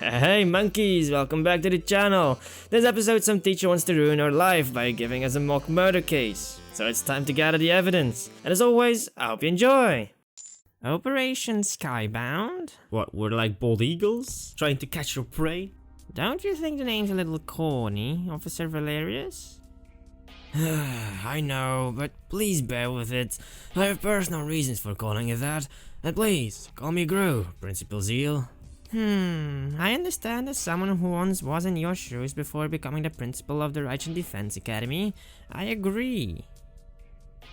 Hey monkeys, welcome back to the channel. This episode some teacher wants to ruin our life by giving us a mock murder case. So it's time to gather the evidence. And as always, I hope you enjoy. Operation Skybound? What, we're like bald eagles? Trying to catch your prey? Don't you think the name's a little corny, Officer Valerius? I know, but please bear with it. I have personal reasons for calling it that. And please, call me Gru, Principal Zeal. I understand as someone who once was in your shoes before becoming the principal of the Reich and Defense Academy, I agree.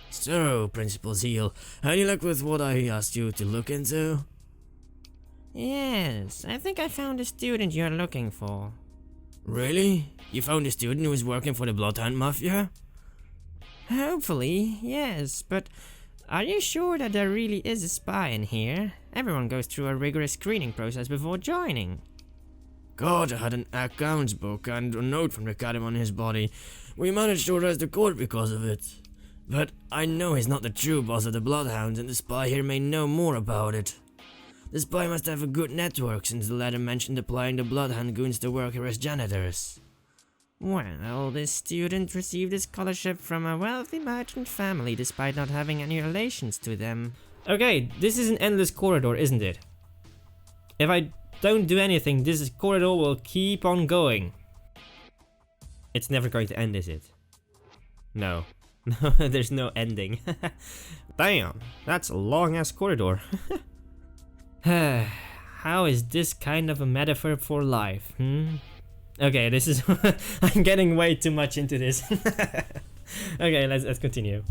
So, Principal Zeal, any luck with what I asked you to look into? Yes, I think I found the student you're looking for. Really? You found a student who was working for the Bloodhound Mafia? Hopefully, yes, but are you sure that there really is a spy in here? Everyone goes through a rigorous screening process before joining. God, I had an accounts book and a note from the academy on his body. We managed to arrest the court because of it. But I know he's not the true boss of the Bloodhounds, and the spy here may know more about it. The spy must have a good network, since the letter mentioned applying the Bloodhound goons to work here as janitors. Well, this student received a scholarship from a wealthy merchant family despite not having any relations to them. Okay, this is an endless corridor, isn't it? If I don't do anything, this corridor will keep on going. It's never going to end, is it? No. No, there's no ending. Damn, that's a long-ass corridor. How is this kind of a metaphor for life, Okay, this is... I'm getting way too much into this. Okay, let's continue.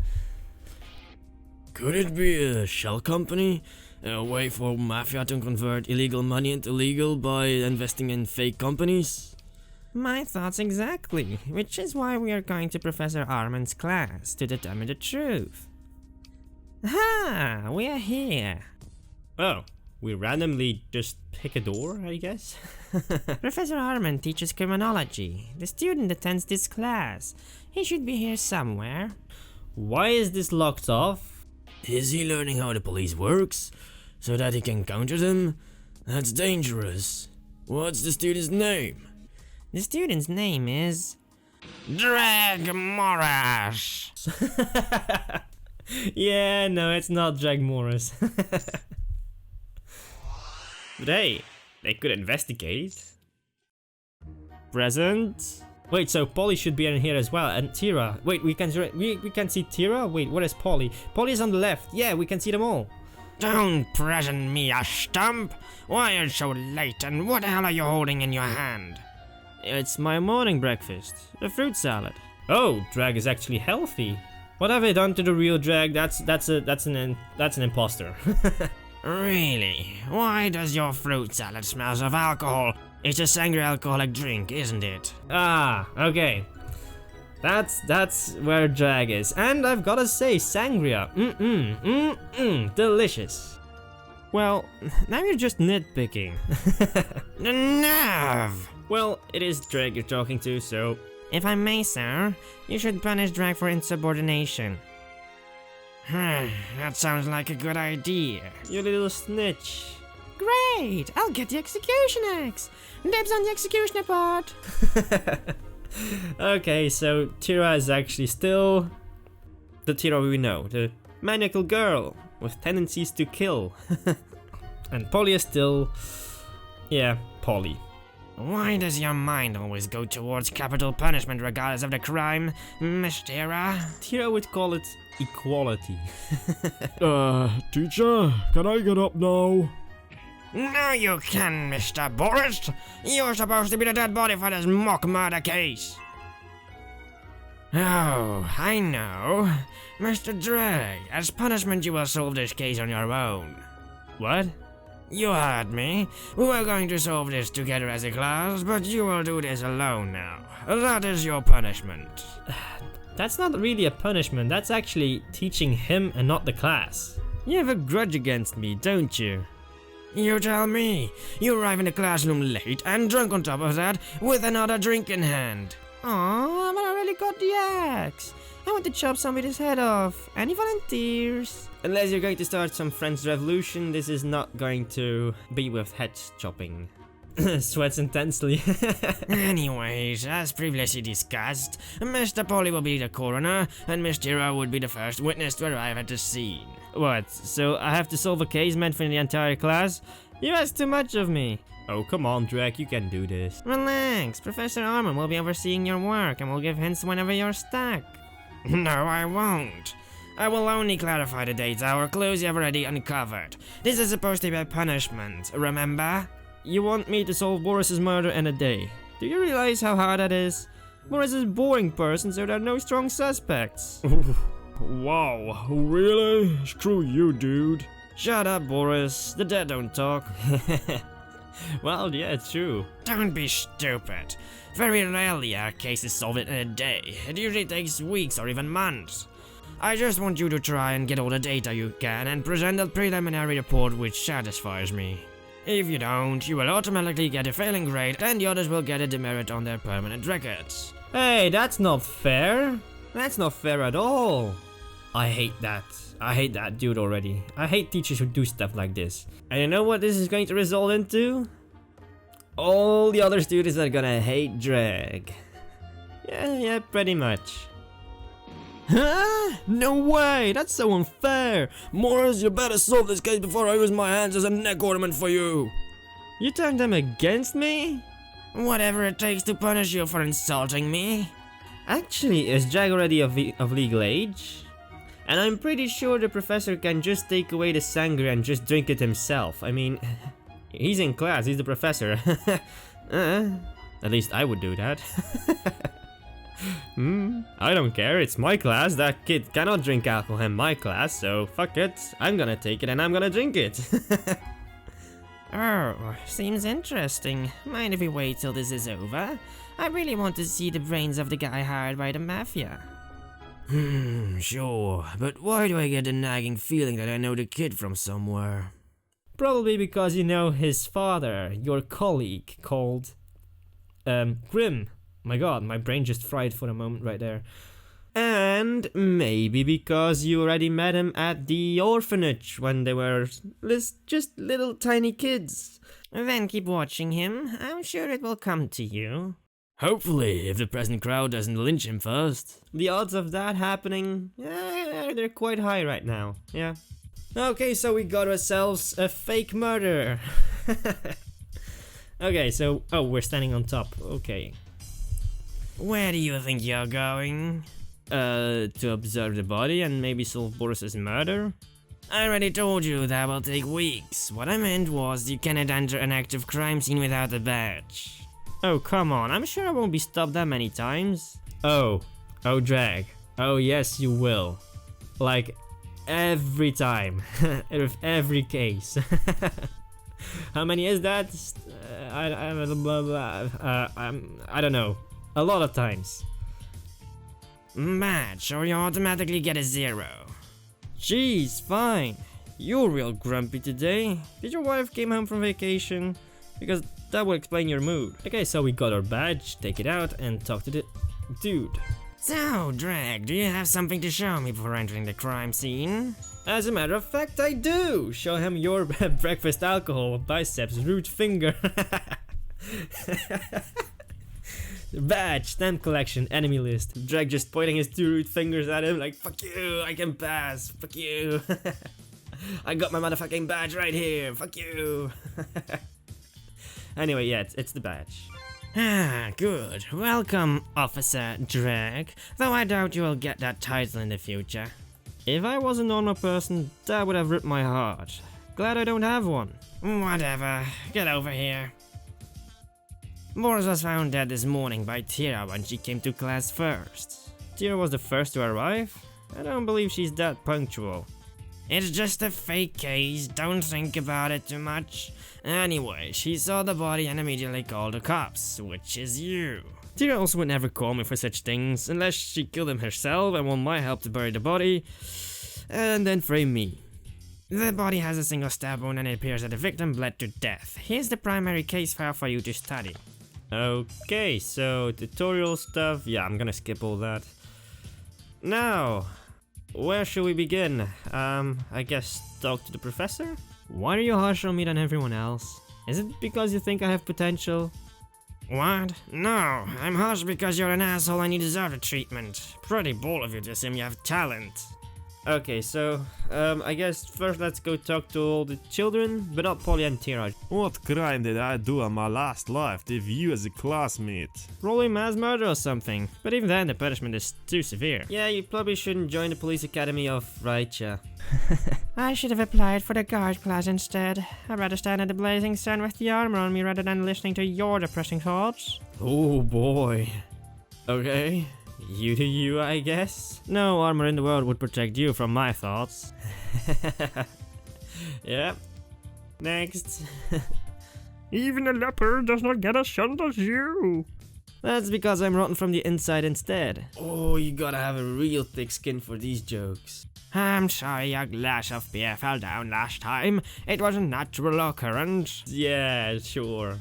Could it be a shell company? A way for Mafia to convert illegal money into legal by investing in fake companies? My thoughts exactly, which is why we are going to Professor Armand's class to determine the truth. Aha! We are here. Oh. We randomly just pick a door, I guess? Professor Armand teaches criminology. The student attends this class. He should be here somewhere. Why is this locked off? Is he learning how the police works? So that he can counter them? That's dangerous. What's the student's name? The student's name is... Dregg Moriss! Yeah, no, it's not Dregg Moriss. But hey, they could investigate. Present. Wait, so Polly should be in here as well, and Tira. Wait, we can see Tira. Wait, what is Polly? Polly is on the left. Yeah, we can see them all. Don't present me, a stump. Why are you so late? And what the hell are you holding in your hand? It's my morning breakfast, a fruit salad. Oh, Dregg is actually healthy. What have I done to the real Dregg? That's an imposter. Really? Why does your fruit salad smell of alcohol? It's a sangria alcoholic drink, isn't it? Ah, okay. That's where Dregg is. And I've gotta say, sangria. Delicious. Well, now you're just nitpicking. The nerve! Well, it is Dregg you're talking to, so... If I may, sir, you should punish Dregg for insubordination. That sounds like a good idea. You little snitch. Great! I'll get the execution axe. Dibs on the executioner part. Okay, so Tira is actually still the Tira we know, the maniacal girl with tendencies to kill. And Polly is still, yeah, Polly. Why does your mind always go towards capital punishment regardless of the crime, Miss Tira? Tira would call it equality. Teacher, can I get up now? No, you can, Mr. Boris. You're supposed to be the dead body for this mock murder case. Oh, I know. Mr. Dregg, as punishment you will solve this case on your own. What? You heard me. We were going to solve this together as a class, but you will do this alone now. That is your punishment. That's not really a punishment, that's actually teaching him and not the class. You have a grudge against me, don't you? You tell me. You arrive in the classroom late and drunk on top of that with another drink in hand. Aww, but I really got the axe. I want to chop somebody's head off. Any volunteers? Unless you're going to start some French Revolution, this is not going to be with head chopping. Sweats intensely. Anyways, as previously discussed, Mr. Polly will be the coroner, and Miss Tira would be the first witness to arrive at the scene. What? So I have to solve a case meant for the entire class? You ask too much of me. Oh, come on, Dregg, you can do this. Relax, Professor Armand will be overseeing your work and will give hints whenever you're stuck. No, I won't. I will only clarify the dates our clues you've already uncovered. This is supposed to be a punishment, remember? You want me to solve Moriss's murder in a day? Do you realize how hard that is? Moriss is a boring person, so there are no strong suspects. Wow, really? Screw you, dude. Shut up, Moriss. The dead don't talk. Well, yeah, it's true. Don't be stupid. Very rarely are cases solved in a day. It usually takes weeks or even months. I just want you to try and get all the data you can and present a preliminary report which satisfies me. If you don't, you will automatically get a failing grade and the others will get a demerit on their permanent records. Hey, that's not fair. That's not fair at all. I hate that. I hate that dude already. I hate teachers who do stuff like this. And you know what this is going to result into? All the other students are gonna hate Dregg. Yeah, pretty much. Huh? No way! That's so unfair! Moriss, you better solve this case before I use my hands as a neck ornament for you! You turned them against me? Whatever it takes to punish you for insulting me. Actually, is Dregg already of legal age? And I'm pretty sure the professor can just take away the sangria and just drink it himself. I mean, he's in class, he's the professor. At least I would do that. I don't care, it's my class. That kid cannot drink alcohol in my class, so fuck it. I'm gonna take it and I'm gonna drink it. Oh, seems interesting. Mind if we wait till this is over? I really want to see the brains of the guy hired by the mafia. Sure, but why do I get a nagging feeling that I know the kid from somewhere? Probably because you know his father, your colleague, called Grim. My god, my brain just fried for a moment right there. And maybe because you already met him at the orphanage when they were just little tiny kids. Then keep watching him. I'm sure it will come to you. Hopefully, if the present crowd doesn't lynch him first. The odds of that happening, they're quite high right now, yeah. Okay, so we got ourselves a fake murder. Okay, so, oh, we're standing on top, okay. Where do you think you're going? To observe the body and maybe solve Moriss's murder? I already told you that will take weeks. What I meant was you cannot enter an active crime scene without a badge. Oh, come on, I'm sure I won't be stopped that many times. Oh, Dregg. Oh, yes, you will. Like, every time. With every case. How many is that? I don't know. A lot of times. Match, or you automatically get a 0. Jeez, fine. You're real grumpy today. Did your wife came home from vacation? Because that will explain your mood. Okay, so we got our badge, take it out and talk to the dude. So, Dregg, do you have something to show me before entering the crime scene? As a matter of fact, I do! Show him your breakfast alcohol, biceps, root finger. Badge, stamp collection, enemy list. Dregg just pointing his 2 root fingers at him like, fuck you, I can pass, fuck you. I got my motherfucking badge right here, fuck you. Anyway, yeah, it's the badge. Ah, good. Welcome, Officer Dregg. Though I doubt you will get that title in the future. If I was a normal person, that would have ripped my heart. Glad I don't have one. Whatever. Get over here. Moriss was found dead this morning by Tira when she came to class first. Tira was the first to arrive? I don't believe she's that punctual. It's just a fake case, don't think about it too much. Anyway, she saw the body and immediately called the cops, which is you. Tira also would never call me for such things, unless she killed him herself and want my help to bury the body, and then frame me. The body has a single stab wound and it appears that the victim bled to death. Here's the primary case file for you to study. Okay, so tutorial stuff, yeah, I'm gonna skip all that. Now, where should we begin? I guess talk to the professor? Why are you harsher on me than everyone else? Is it because you think I have potential? What? No, I'm harsh because you're an asshole and you deserve the treatment. Pretty bold of you to assume you have talent. Okay, so, I guess first let's go talk to all the children, but not Polly and Tira. What crime did I do in my last life to you as a classmate? Probably mass murder or something, but even then the punishment is too severe. Yeah, you probably shouldn't join the police academy of Raicha. I should have applied for the guard class instead. I'd rather stand in the blazing sun with the armor on me rather than listening to your depressing thoughts. Oh boy. Okay. You do you, I guess? No armor in the world would protect you from my thoughts. Yep. Next. Even a leopard does not get as shunned as you. That's because I'm rotten from the inside instead. Oh, you gotta have a real thick skin for these jokes. I'm sorry a glass of beer fell down last time. It was a natural occurrence. Yeah, sure.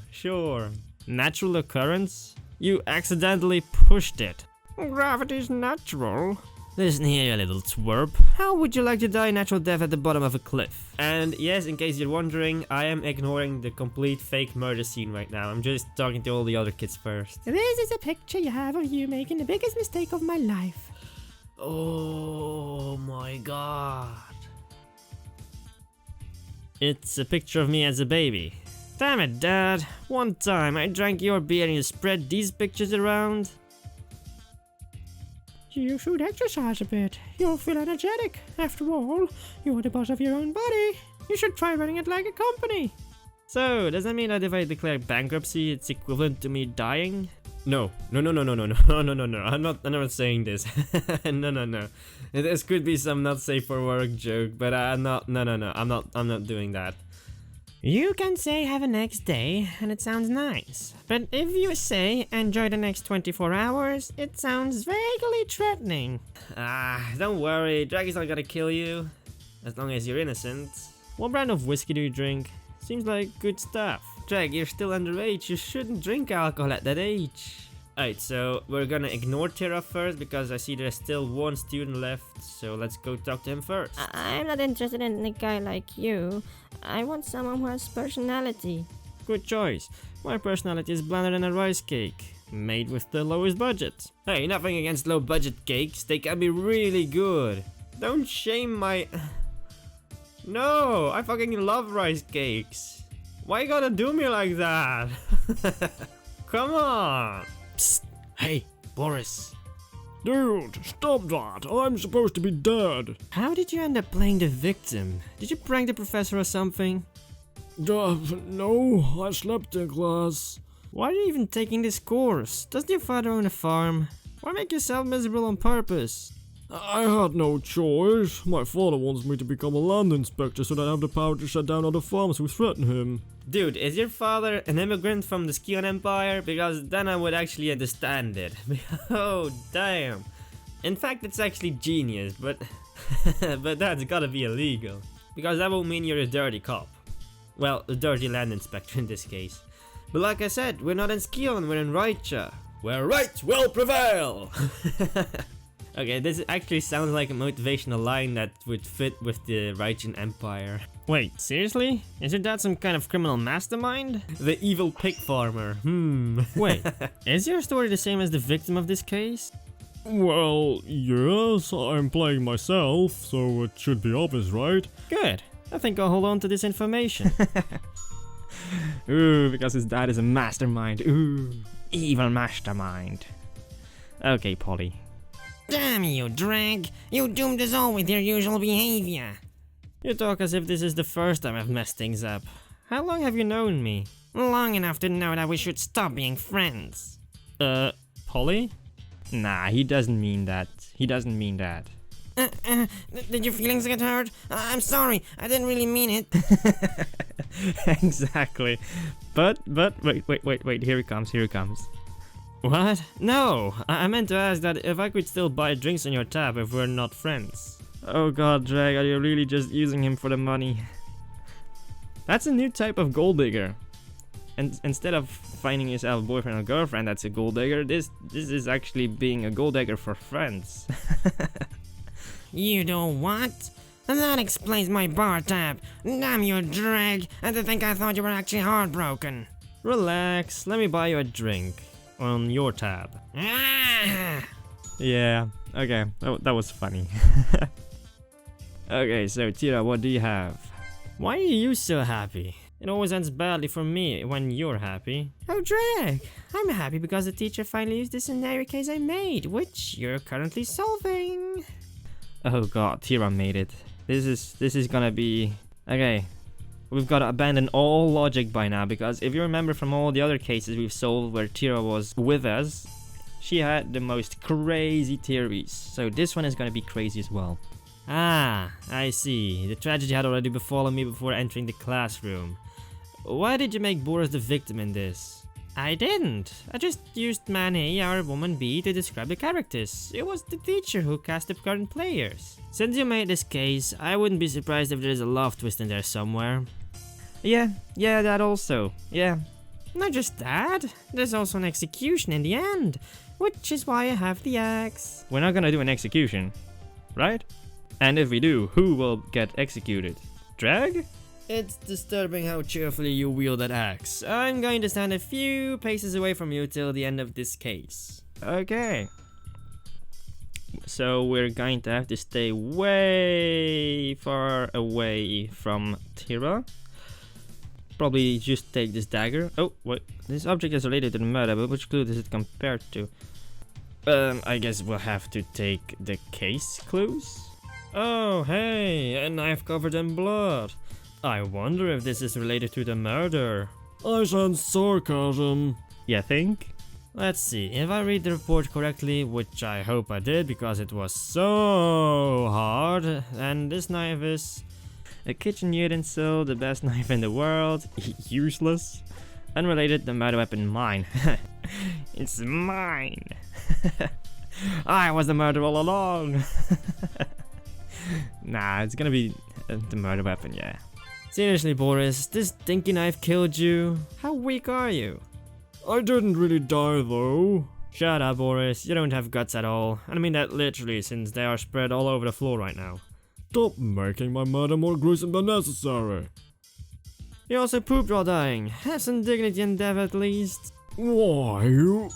Natural occurrence? You accidentally pushed it. Gravity's natural. Listen here, you little twerp. How would you like to die a natural death at the bottom of a cliff? And yes, in case you're wondering, I am ignoring the complete fake murder scene right now. I'm just talking to all the other kids first. This is a picture you have of you making the biggest mistake of my life. Oh my god. It's a picture of me as a baby. Damn it, Dad. One time I drank your beer and you spread these pictures around. You should exercise a bit. You'll feel energetic. After all, you're the boss of your own body. You should try running it like a company. So, does that mean that if I declare bankruptcy, it's equivalent to me dying? No. I'm not saying this. No. This could be some not safe for work joke, but I'm not doing that. You can say have a next day, and it sounds nice. But if you say enjoy the next 24 hours, it sounds vaguely threatening. Don't worry, Dregg is not gonna kill you. As long as you're innocent. What brand of whiskey do you drink? Seems like good stuff. Dregg, you're still underage, you shouldn't drink alcohol at that age. Alright, so we're gonna ignore Tira first because I see there's still one student left, so let's go talk to him first. I'm not interested in a guy like you. I want someone who has personality. Good choice. My personality is blander than a rice cake, made with the lowest budget. Hey, nothing against low budget cakes, they can be really good. Don't shame my... No, I fucking love rice cakes. Why you gotta do me like that? Come on. Psst. Hey, Boris. Dude, stop that. I'm supposed to be dead. How did you end up playing the victim? Did you prank the professor or something? No, I slept in class. Why are you even taking this course? Doesn't your father own a farm? Why make yourself miserable on purpose? I had no choice. My father wants me to become a land inspector so that I have the power to shut down other farms who threaten him. Dude, is your father an immigrant from the Skion Empire? Because then I would actually understand it. Oh, damn. In fact, it's actually genius, but but that's gotta be illegal. Because that won't mean you're a dirty cop. Well, a dirty land inspector in this case. But like I said, we're not in Skion, we're in Raicha. Where right will prevail! Okay, this actually sounds like a motivational line that would fit with the Raichan Empire. Wait, seriously? Is your dad some kind of criminal mastermind? The evil pig farmer. Wait, is your story the same as the victim of this case? Well, yes, I'm playing myself, so it should be obvious, right? Good. I think I'll hold on to this information. Ooh, because his dad is a mastermind. Ooh, evil mastermind. Okay, Polly. Damn you, Dregg! You doomed us all with your usual behavior. You talk as if this is the first time I've messed things up. How long have you known me? Long enough to know that we should stop being friends. Polly? Nah, he doesn't mean that. Did your feelings get hurt? I'm sorry, I didn't really mean it. Exactly. But, wait, here he comes. What? No, I meant to ask that if I could still buy drinks on your tab if we're not friends. Oh god, Dregg, are you really just using him for the money? That's a new type of gold digger. And instead of finding yourself a boyfriend or girlfriend that's a gold digger, this is actually being a gold digger for friends. You know what? And that explains my bar tab. Damn you, Dregg. And to think I thought you were actually heartbroken. Relax, let me buy you a drink. On your tab. Ah! Yeah, okay, that was funny. Okay, so Tira, what do you have? Why are you so happy? It always ends badly for me when you're happy. Oh, Dregg, I'm happy because the teacher finally used the scenario case I made, which you're currently solving. Oh god, Tira made it. This is gonna be... Okay, we've got to abandon all logic by now, because if you remember from all the other cases we've solved where Tira was with us, she had the most crazy theories. So this one is gonna be crazy as well. Ah, I see. The tragedy had already befallen me before entering the classroom. Why did you make Boris the victim in this? I didn't. I just used man A or woman B to describe the characters. It was the teacher who cast the current players. Since you made this case, I wouldn't be surprised if there's a love twist in there somewhere. Yeah, that also. Yeah. Not just that, there's also an execution in the end, which is why I have the axe. We're not gonna do an execution, right? And if we do, who will get executed? Dregg? It's disturbing how cheerfully you wield that axe. I'm going to stand a few paces away from you till the end of this case. Okay. So we're going to have to stay way far away from Tira. Probably just take this dagger. Oh, wait. This object is related to the murder, but which clue does it compare to? I guess we'll have to take the case clues. Oh, hey, a knife covered in blood. I wonder if this is related to the murder. I sense sarcasm. You think? Let's see, if I read the report correctly, which I hope I did because it was so hard, and this knife is a kitchen utensil, the best knife in the world, useless, unrelated, the murder weapon, mine. It's mine. I was the murderer all along. Nah, it's gonna be the murder weapon, yeah. Seriously, Boris, this stinky knife killed you? How weak are you? I didn't really die though. Shut up, Boris, you don't have guts at all. And I mean that literally, since they are spread all over the floor right now. Stop making my murder more gruesome than necessary. You also pooped while dying. Have some dignity and death at least. Why you?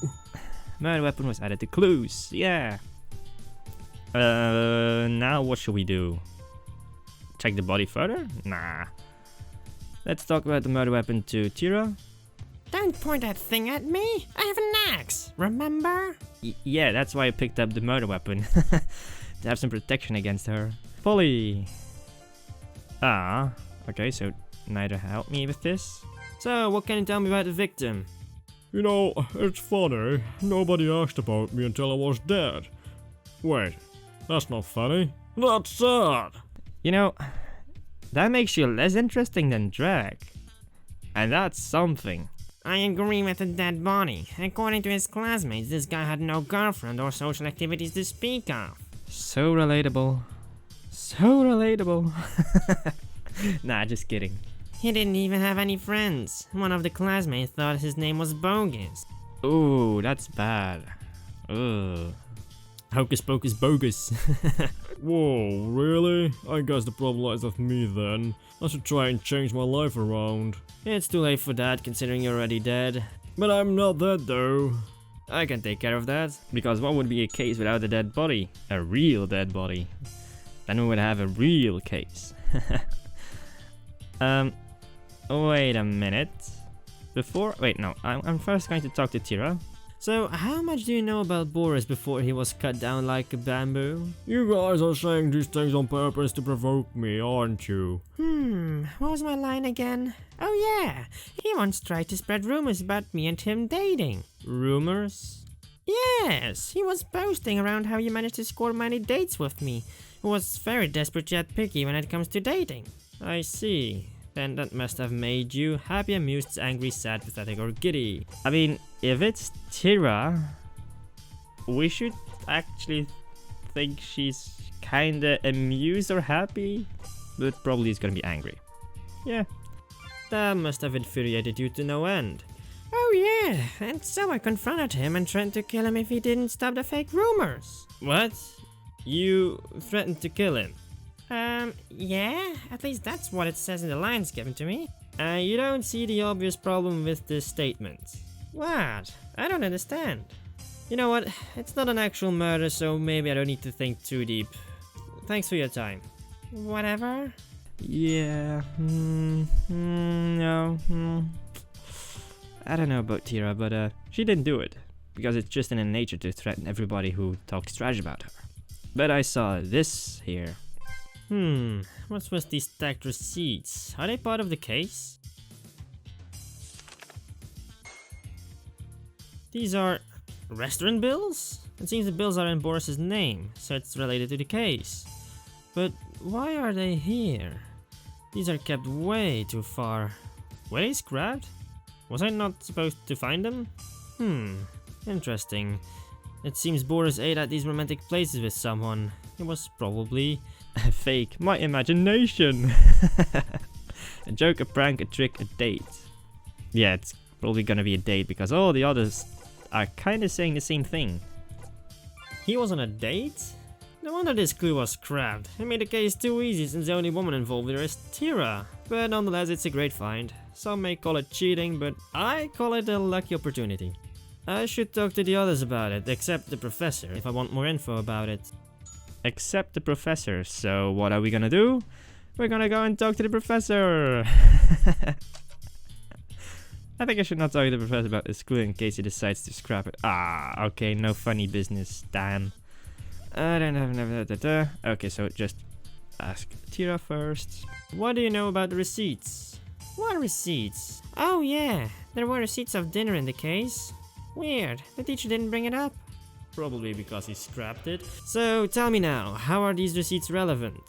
Murder weapon was added to clues, yeah. Now what should we do? Check the body further? Nah. Let's talk about the murder weapon to Tira. Don't point that thing at me. I have an axe, remember? Yeah, that's why I picked up the murder weapon. To have some protection against her. Polly. Ah, okay, so neither help me with this. So, what can you tell me about the victim? You know, it's funny. Nobody asked about me until I was dead. Wait, that's not funny. That's sad. You know, that makes you less interesting than Dregg. And that's something. I agree with the dead body. According to his classmates, this guy had no girlfriend or social activities to speak of. So relatable. So relatable. Nah, just kidding. He didn't even have any friends. One of the classmates thought his name was Bogus. Ooh, that's bad. Ugh. Hocus pocus bogus. Whoa, really? I guess the problem lies with me then. I should try and change my life around. It's too late for that, considering you're already dead. But I'm not dead though. I can take care of that, because what would be a case without a dead body? A real dead body. Then we would have a real case. Wait a minute. Wait, no, I'm first going to talk to Tira. So, how much do you know about Boris before he was cut down like a bamboo? You guys are saying these things on purpose to provoke me, aren't you? What was my line again? Oh yeah, he once tried to spread rumors about me and him dating. Rumors? Yes, he was boasting around how you managed to score many dates with me. He was very desperate yet picky when it comes to dating. I see. Then that must have made you happy, amused, angry, sad, pathetic, or giddy. I mean, if it's Tira, we should actually think she's kinda amused or happy, but probably is gonna be angry. Yeah, that must have infuriated you to no end. Oh yeah, and so I confronted him and threatened to kill him if he didn't stop the fake rumors. What? You threatened to kill him? Yeah, at least that's what it says in the lines given to me. You don't see the obvious problem with this statement. What? I don't understand. You know what? It's not an actual murder, so maybe I don't need to think too deep. Thanks for your time. Whatever. Yeah, no, I don't know about Tira, but she didn't do it. Because it's just in her nature to threaten everybody who talks trash about her. But I saw this here. What's with these stacked receipts? Are they part of the case? These are restaurant bills? It seems the bills are in Boris's name, so it's related to the case. But why are they here? These are kept way too far. Were they scrapped? Was I not supposed to find them? Interesting. It seems Boris ate at these romantic places with someone. It was probably a fake. My imagination! A joke, a prank, a trick, a date. Yeah, it's probably gonna be a date because all the others are kinda saying the same thing. He was on a date? No wonder this clue was scrapped. It made the case too easy since the only woman involved here is Tira. But nonetheless, it's a great find. Some may call it cheating, but I call it a lucky opportunity. I should talk to the others about it, except the professor, if I want more info about it. Except the professor, so what are we gonna do? We're gonna go and talk to the professor! I think I should not talk to the professor about this clue in case he decides to scrap it. Ah, okay, no funny business, damn. I don't have... Okay, so just ask Tira first. What do you know about the receipts? What receipts? Oh yeah, there were receipts of dinner in the case. Weird, the teacher didn't bring it up. Probably because he scrapped it. So tell me now, how are these receipts relevant?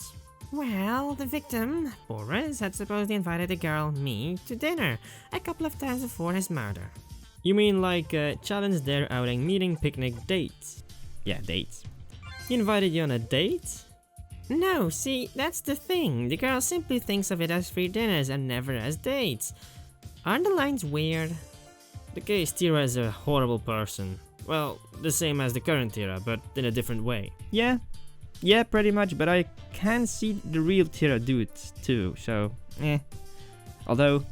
Well, the victim, Boris, had supposedly invited the girl, me, to dinner a couple of times before his murder. You mean like challenge their outing, meeting, picnic, dates? Yeah, dates. He invited you on a date? No, see, that's the thing. The girl simply thinks of it as free dinners and never as dates. Aren't the lines weird? The case Tira is a horrible person. Well, the same as the current Tira, but in a different way. Yeah, pretty much, but I can see the real Tira do it too, so Although,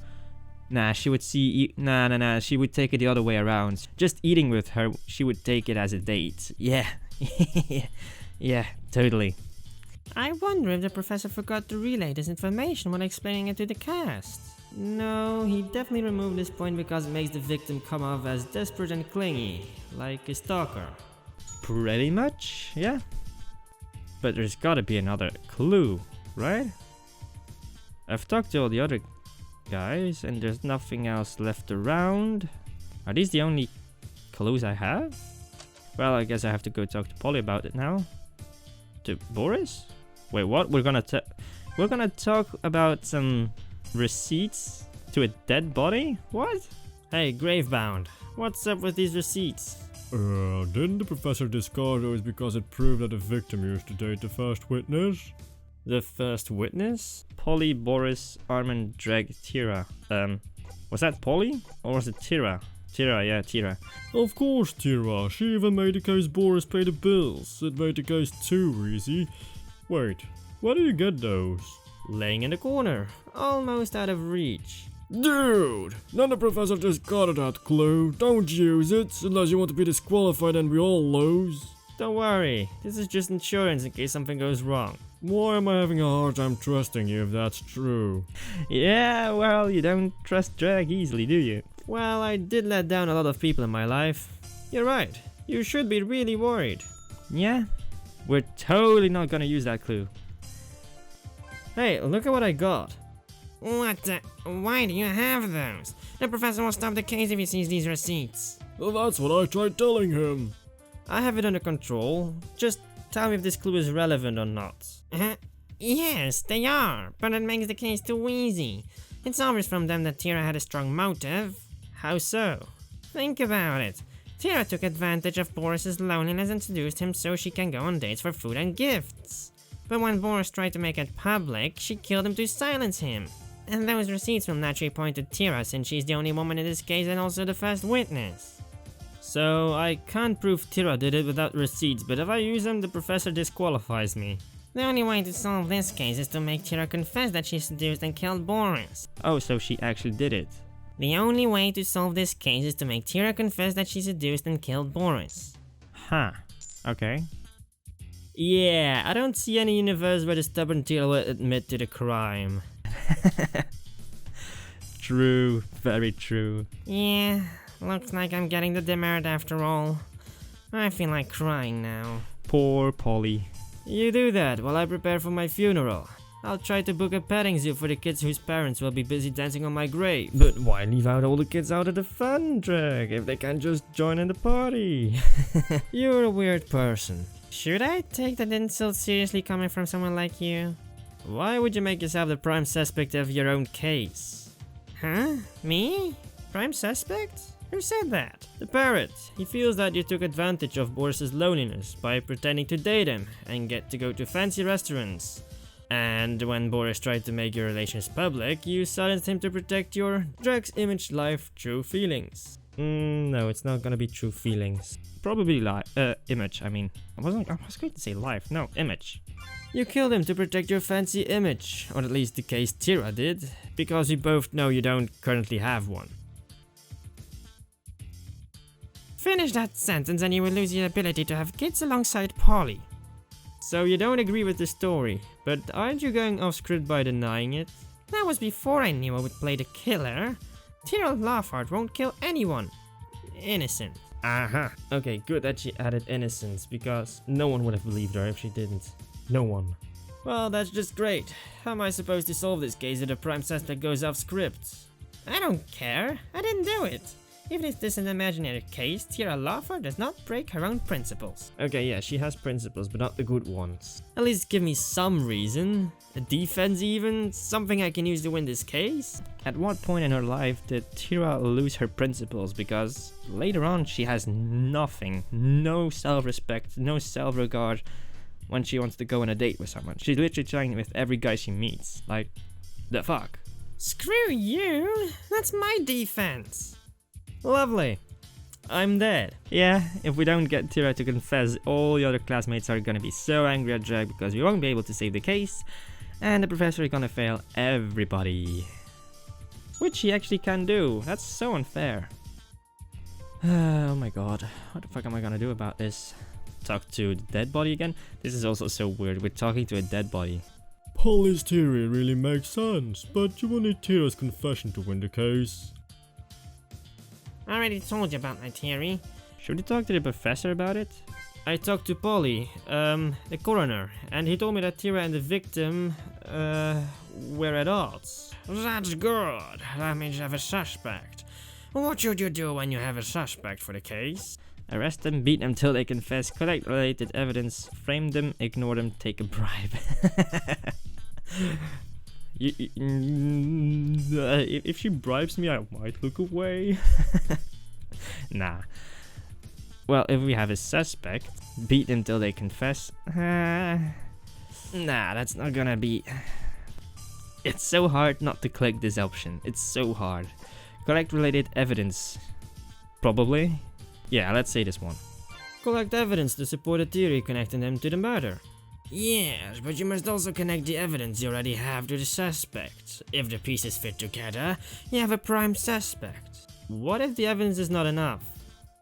nah, she would see, nah, she would take it the other way around. Just eating with her, she would take it as a date. Yeah, yeah, totally. I wonder if the professor forgot to relay this information when explaining it to the cast. No, he definitely removed this point because it makes the victim come off as desperate and clingy, like a stalker. Pretty much, yeah. But there's gotta be another clue, right? I've talked to all the other guys and there's nothing else left around. Are these the only clues I have? Well, I guess I have to go talk to Polly about it now. To Boris? Wait, what? We're gonna talk about some receipts to a dead body? What? Hey, Gravebound, what's up with these receipts? Didn't the professor discard those because it proved that the victim used to date the first witness? The first witness? Polly, Boris, Armin, Dregg, Tira. Was that Polly? Or was it Tira? Tira, yeah, Tira. Of course, Tira. She even made the case Boris paid the bills. It made the case too easy. Wait, where do you get those? Laying in the corner, almost out of reach. Dude! Now the professor discarded that clue. Don't use it, unless you want to be disqualified and we all lose. Don't worry, this is just insurance in case something goes wrong. Why am I having a hard time trusting you if that's true? Yeah, well, you don't trust Dregg easily, do you? Well, I did let down a lot of people in my life. You're right, you should be really worried. Yeah? We're totally not gonna use that clue. Hey, look at what I got. What the? Why do you have those? The professor will stop the case if he sees these receipts. Well, that's what I tried telling him. I have it under control. Just tell me if this clue is relevant or not. Yes, they are, but it makes the case too easy. It's obvious from them that Tira had a strong motive. How so? Think about it. Tira took advantage of Boris's loneliness and seduced him so she can go on dates for food and gifts. But when Boris tried to make it public, she killed him to silence him. And those receipts will naturally point to Tira since she's the only woman in this case and also the first witness. So I can't prove Tira did it without receipts, but if I use them, the professor disqualifies me. The only way to solve this case is to make Tira confess that she seduced and killed Boris. Oh, so she actually did it. The only way to solve this case is to make Tira confess that she seduced and killed Boris. Huh. Okay. Yeah, I don't see any universe where the stubborn Tira will admit to the crime. True, very true. Yeah, looks like I'm getting the demerit after all. I feel like crying now. Poor Polly. You do that while I prepare for my funeral. I'll try to book a petting zoo for the kids whose parents will be busy dancing on my grave. But why leave out all the kids out of the fun, Dregg, if they can just join in the party? You're a weird person. Should I take that insult seriously coming from someone like you? Why would you make yourself the prime suspect of your own case? Huh? Me? Prime suspect? Who said that? The parrot. He feels that you took advantage of Boris's loneliness by pretending to date him and get to go to fancy restaurants. And when Boris tried to make your relations public, you silenced him to protect your Dregg's image, life, true feelings. No, it's not gonna be true feelings. Probably image, I mean. I was going to say life, no, image. You killed him to protect your fancy image, or at least the case Tira did, because we both know you don't currently have one. Finish that sentence and you will lose your ability to have kids alongside Polly. So you don't agree with the story, but aren't you going off script by denying it? That was before I knew I would play the killer. Tira Lawford won't kill anyone. Innocent. Aha. Okay, good that she added innocence, because no one would have believed her if she didn't. No one. Well, that's just great. How am I supposed to solve this case if the prime suspect goes off script? I don't care. I didn't do it. Even if this is an imaginary case, Tira Lawford does not break her own principles. Okay, yeah, she has principles, but not the good ones. At least give me some reason. A defense even? Something I can use to win this case? At what point in her life did Tira lose her principles? Because later on she has nothing. No self-respect, no self-regard when she wants to go on a date with someone. She's literally trying with every guy she meets. Like, the fuck? Screw you! That's my defense! Lovely. I'm dead. Yeah, if we don't get Tira to confess, all the other classmates are gonna be so angry at Dregg because we won't be able to save the case, and the professor is gonna fail everybody. Which he actually can do. That's so unfair. Oh my god. What the fuck am I gonna do about this? Talk to the dead body again? This is also so weird. We're talking to a dead body. Polly's theory really makes sense, but you will need Tira's confession to win the case. I already told you about my theory. Should we talk to the professor about it? I talked to Polly, the coroner, and he told me that Tira and the victim, were at odds. That's good. That means you have a suspect. What should you do when you have a suspect for the case? Arrest them, beat them till they confess, collect related evidence, frame them, ignore them, take a bribe. If she bribes me, I might look away. Nah. Well, if we have a suspect, beat them till they confess. Nah, that's not gonna be... It's so hard not to click this option. It's so hard. Collect related evidence. Probably. Yeah, let's say this one. Collect evidence to support a theory connecting them to the murder. Yes, but you must also connect the evidence you already have to the suspect. If the pieces fit together, you have a prime suspect. What if the evidence is not enough?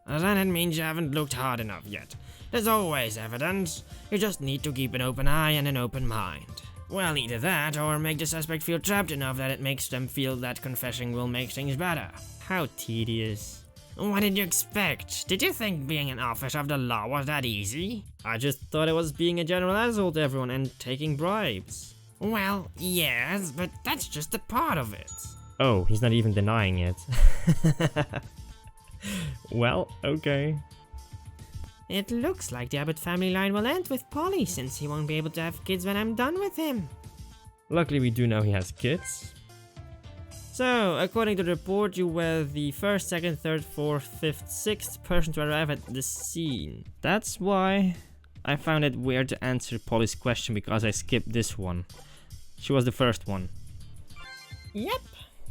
Then it means you haven't looked hard enough yet. There's always evidence. You just need to keep an open eye and an open mind. Well, either that, or make the suspect feel trapped enough that it makes them feel that confessing will make things better. How tedious. What did you expect? Did you think being an officer of the law was that easy? I just thought it was being a general asshole to everyone and taking bribes. Well, yes, but that's just a part of it. Oh, he's not even denying it. Well, okay. It looks like the Abbott family line will end with Polly, since he won't be able to have kids when I'm done with him. Luckily we do know he has kids. So, according to the report, you were the first, second, third, fourth, fifth, sixth person to arrive at the scene. That's why I found it weird to answer Polly's question, because I skipped this one. She was the first one. Yep,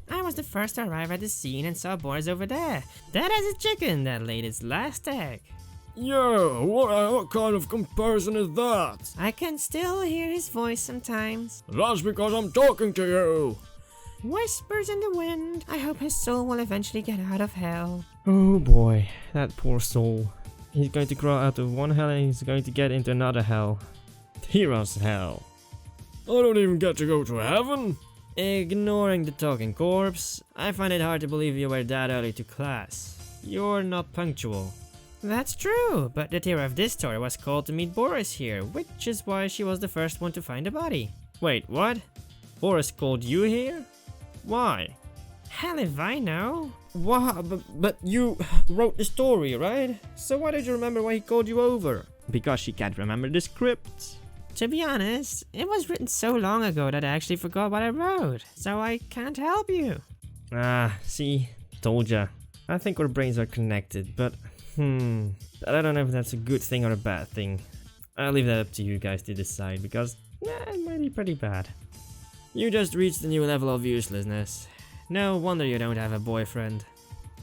I was the first to arrive at the scene and saw Boris over there. That is a chicken that laid its last egg. Yeah, what kind of comparison is that? I can still hear his voice sometimes. That's because I'm talking to you. Whispers in the wind. I hope his soul will eventually get out of hell. Oh boy, that poor soul. He's going to crawl out of one hell and he's going to get into another hell. Hero's hell. I don't even get to go to heaven. Ignoring the talking corpse, I find it hard to believe you were that early to class. You're not punctual. That's true, but the hero of this story was called to meet Boris here, which is why she was the first one to find the body. Wait, what? Boris called you here? Why? Hell if I know. What? But you wrote the story, right? So why don't you remember why he called you over? Because she can't remember the script. To be honest, it was written so long ago that I actually forgot what I wrote, so I can't help you. Ah, see? Told ya. I think our brains are connected, but I don't know if that's a good thing or a bad thing. I'll leave that up to you guys to decide, because it might be pretty bad. You just reached a new level of uselessness. No wonder you don't have a boyfriend.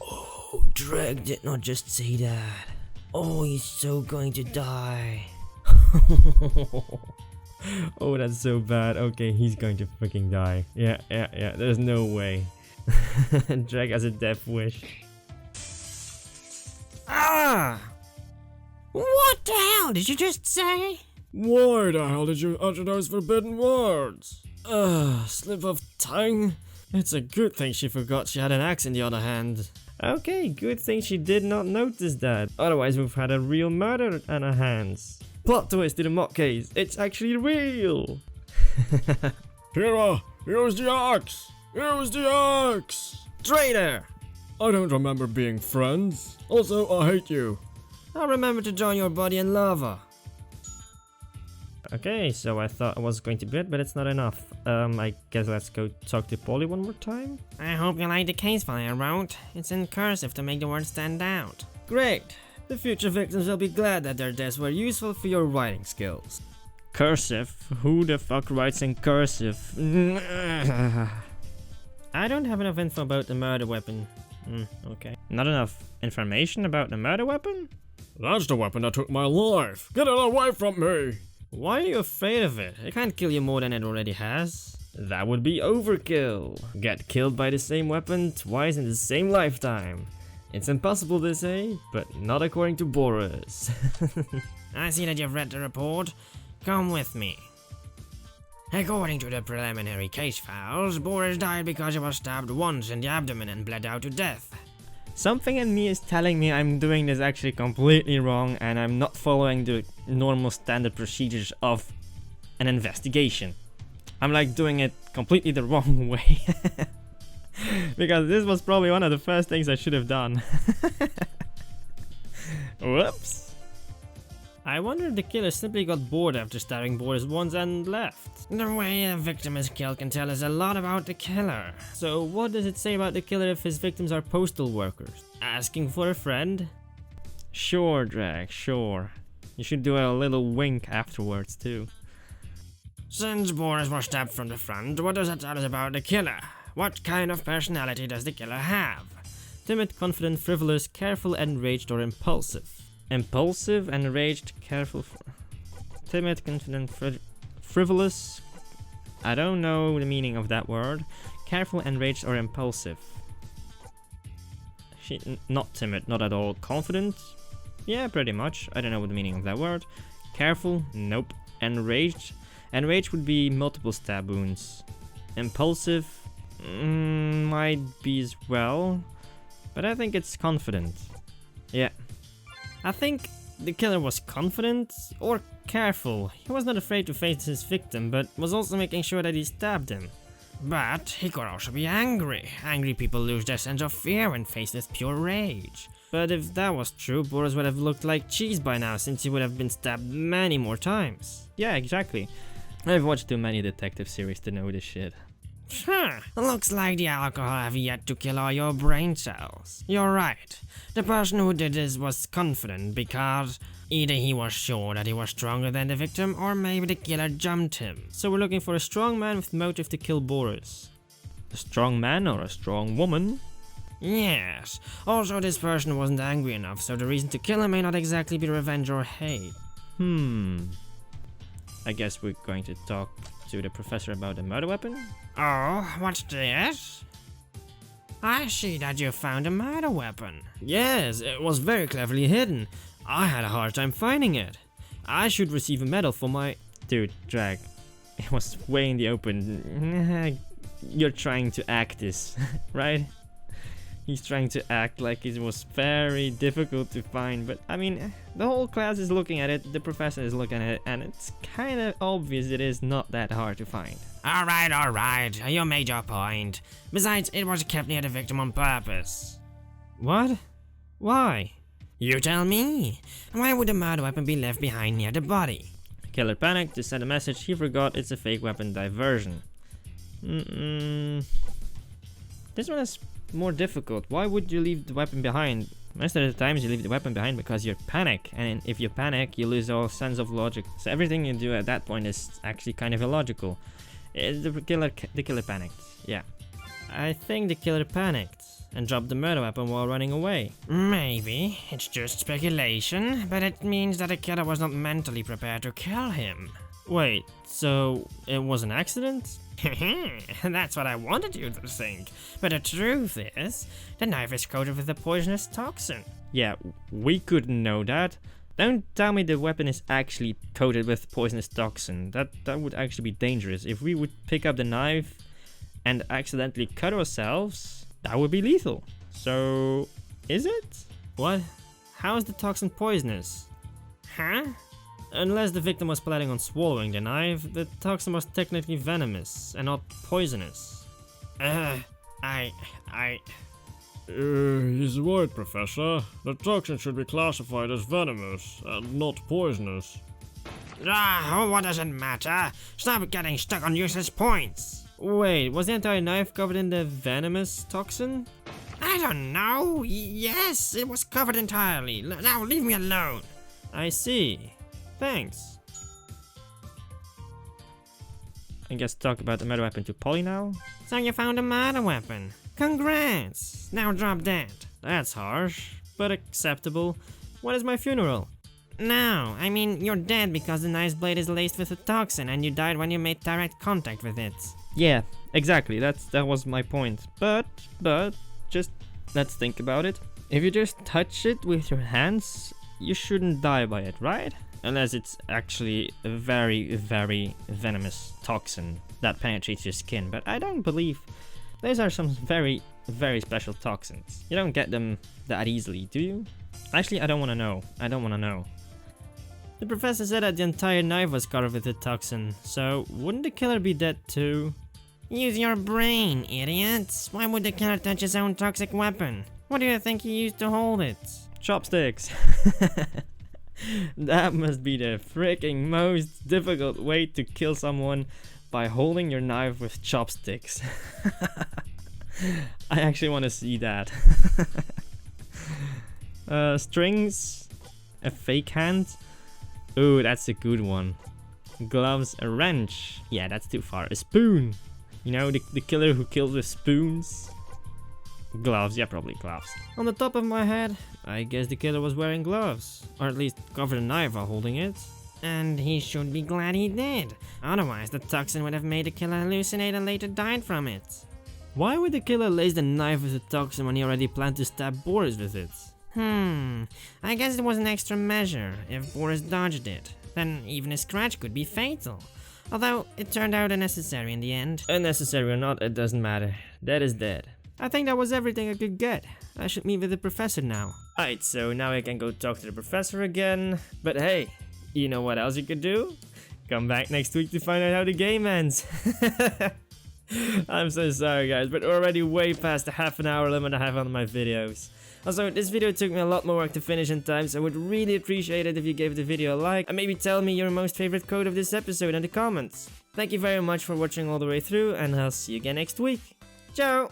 Oh, Dregg did not just say that. Oh, he's so going to die. Oh, that's so bad. Okay, he's going to freaking die. Yeah, there's no way. Dregg has a death wish. Ah! What the hell did you just say? Why the hell did you utter those forbidden words? Slip of tongue. It's a good thing she forgot she had an axe in the other hand. Okay, good thing she did not notice that. Otherwise we've had a real murder on our hands. Plot twist to the mock case. It's actually real. Kira, use the axe! Use the axe! Traitor! I don't remember being friends. Also, I hate you. I'll remember to join your body in lava. Okay, so I thought I was going to bid, but it's not enough. I guess let's go talk to Polly one more time. I hope you like the case file I wrote. It's in cursive to make the words stand out. Great! The future victims will be glad that their deaths were useful for your writing skills. Cursive? Who the fuck writes in cursive? I don't have enough info about the murder weapon. Okay. Not enough information about the murder weapon? That's the weapon that took my life. Get it away from me! Why are you afraid of it? It can't kill you more than it already has. That would be overkill. Get killed by the same weapon twice in the same lifetime. It's impossible, they say, but not according to Boris. I see that you've read the report. Come with me. According to the preliminary case files, Boris died because he was stabbed once in the abdomen and bled out to death. Something in me is telling me I'm doing this actually completely wrong and I'm not following the normal standard procedures of an investigation. I'm like doing it completely the wrong way. Because this was probably one of the first things I should have done. Whoops. I wonder if the killer simply got bored after stabbing Boris once and left. The way a victim is killed can tell us a lot about the killer. So what does it say about the killer if his victims are postal workers? Asking for a friend? Sure, Dregg, sure. You should do a little wink afterwards too. Since Boris was stabbed from the front, what does that tell us about the killer? What kind of personality does the killer have? Timid, confident, frivolous, careful, enraged, or impulsive? Impulsive, enraged, careful, timid, confident, frivolous. I don't know the meaning of that word. Careful, enraged, or impulsive. Not timid, not at all. Confident? Yeah, pretty much. I don't know what the meaning of that word. Careful? Nope. Enraged? Enraged would be multiple stab wounds. Impulsive? Might be as well. But I think it's confident. Yeah. I think the killer was confident or careful. He was not afraid to face his victim, but was also making sure that he stabbed him. But he could also be angry. Angry people lose their sense of fear when faced with pure rage. But if that was true, Boris would have looked like cheese by now, since he would have been stabbed many more times. Yeah, exactly. I've watched too many detective series to know this shit. Looks like the alcohol have yet to kill all your brain cells. You're right. The person who did this was confident because either he was sure that he was stronger than the victim or maybe the killer jumped him. So we're looking for a strong man with motive to kill Boris. A strong man or a strong woman? Yes. Also, this person wasn't angry enough, so the reason to kill him may not exactly be revenge or hate. I guess we're going to talk to the professor about the murder weapon? Oh, what's this? I see that you found a murder weapon. Yes, it was very cleverly hidden. I had a hard time finding it. I should receive a medal for my... Dude, Dregg. It was way in the open. You're trying to act this, right? He's trying to act like it was very difficult to find, but I mean, the whole class is looking at it, the professor is looking at it, and it's kind of obvious it is not that hard to find. Alright, you made your point. Besides, it was kept near the victim on purpose. What? Why? You tell me. Why would the murder weapon be left behind near the body? Killer panicked to send a message, he forgot it's a fake weapon diversion. This one is more difficult. Why would you leave the weapon behind? Most of the times you leave the weapon behind because you panic, and if you panic you lose all sense of logic, so everything you do at that point is actually kind of illogical. The killer panicked, yeah. I think the killer panicked and dropped the murder weapon while running away. Maybe. It's just speculation, but it means that the killer was not mentally prepared to kill him. Wait, so it was an accident? That's what I wanted you to think. But the truth is, the knife is coated with a poisonous toxin. Yeah, we couldn't know that. Don't tell me the weapon is actually coated with poisonous toxin. That would actually be dangerous. If we would pick up the knife and accidentally cut ourselves, that would be lethal. So, is it? What? How is the toxin poisonous? Huh? Unless the victim was planning on swallowing the knife, the toxin was technically venomous and not poisonous. He's right, Professor. The toxin should be classified as venomous and not poisonous. What does it matter? Stop getting stuck on useless points. Wait, was the entire knife covered in the venomous toxin? I don't know. Yes, it was covered entirely. Now leave me alone. I see. Thanks. I guess talk about the murder weapon to Polly now. So you found a murder weapon. Congrats! Now drop dead. That's harsh, but acceptable. When is my funeral? No, I mean you're dead because the knife's blade is laced with a toxin and you died when you made direct contact with it. Yeah, exactly. That was my point. But just let's think about it. If you just touch it with your hands, you shouldn't die by it, right? Unless it's actually a very, very venomous toxin that penetrates your skin. But I don't believe those are some very, very special toxins. You don't get them that easily, do you? Actually, I don't want to know. I don't want to know. The professor said that the entire knife was covered with the toxin, so wouldn't the killer be dead too? Use your brain, idiots! Why would the killer touch his own toxic weapon? What do you think he used to hold it? Chopsticks! That must be the freaking most difficult way to kill someone, by holding your knife with chopsticks. I actually want to see that. Strings, a fake hand. Ooh, that's a good one. Gloves, a wrench. Yeah, that's too far. A spoon. You know, the killer who kills with spoons. Gloves, yeah, probably gloves. On the top of my head, I guess the killer was wearing gloves. Or at least covered a knife while holding it. And he should be glad he did. Otherwise, the toxin would have made the killer hallucinate and later died from it. Why would the killer lace the knife with the toxin when he already planned to stab Boris with it? I guess it was an extra measure. If Boris dodged it, then even a scratch could be fatal. Although, it turned out unnecessary in the end. Unnecessary or not, it doesn't matter. Dead is dead. I think that was everything I could get. I should meet with the professor now. Alright, so now I can go talk to the professor again. But hey, you know what else you could do? Come back next week to find out how the game ends. I'm so sorry guys, but we're already way past the half an hour limit I have on my videos. Also, this video took me a lot more work to finish in time, so I would really appreciate it if you gave the video a like and maybe tell me your most favorite quote of this episode in the comments. Thank you very much for watching all the way through, and I'll see you again next week. Ciao!